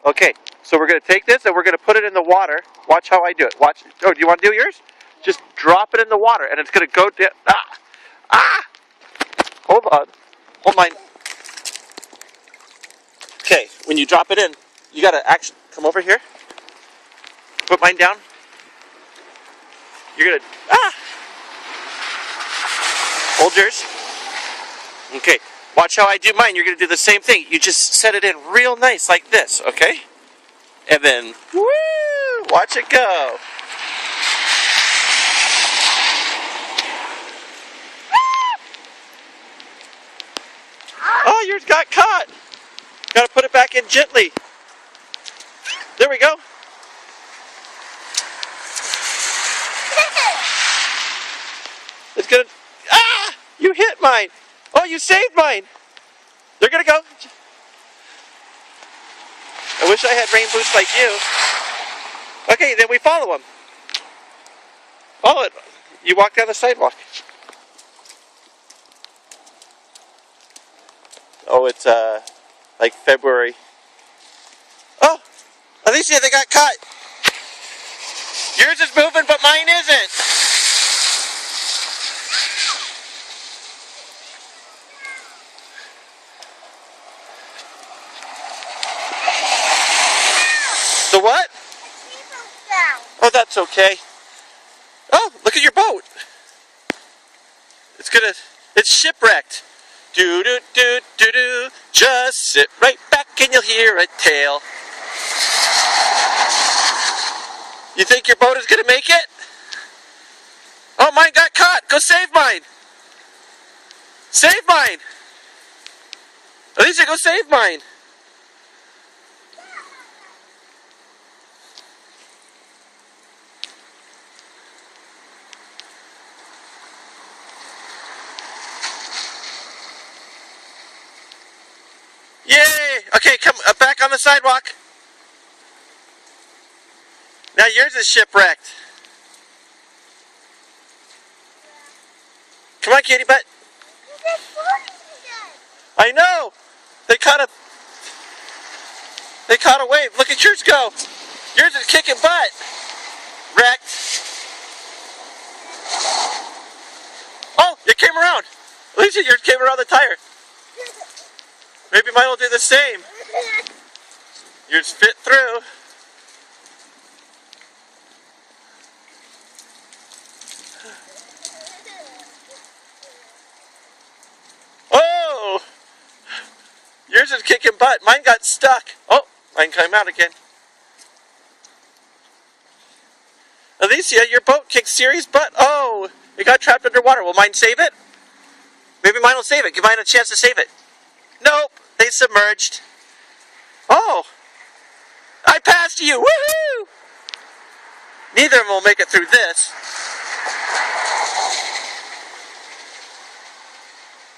Okay, so we're going to take this and we're going to put it in the water. Watch how I do it. Watch. Oh, do you want to do yours? Just drop it in the water and it's going to go down. Ah! Ah! Hold on. Hold mine. Okay, when you drop it in, you got to actually come over here. Put mine down. You're going to... Ah! Hold yours. Okay, watch how I do mine. You're going to do the same thing. You just set it in real nice like this, okay? And then, woo! Watch it go. Oh, yours got caught. Got to put it back in gently. There we go. It's going to... Ah! You hit mine. Oh, you saved mine. They're going to go. I wish I had rain boots like you. Okay, then we follow them. Follow it. You walk down the sidewalk. Oh, it's like February. Oh, Alicia, they got caught. Yours is moving, but mine isn't. The what? Oh, that's okay. Oh, look at your boat. It's shipwrecked. Do do do do do. Just sit right back and you'll hear a tale. You think your boat is gonna make it? Oh, mine got caught. Go save mine. Save mine. Alicia, go save mine. Yay! Okay, come back on the sidewalk. Now yours is shipwrecked. Come on, kitty butt. I know. They caught a wave. Look at yours go. Yours is kicking butt. Wrecked. Oh, it came around. Alicia, yours came around the tire. Maybe mine will do the same. Yours fit through. Oh! Yours is kicking butt. Mine got stuck. Oh, mine came out again. Alicia, your boat kicked serious butt. Oh, it got trapped underwater. Will mine save it? Maybe mine will save it. Give mine a chance to save it. Nope, they submerged. Oh, I passed you. Woohoo! Neither of them will make it through this.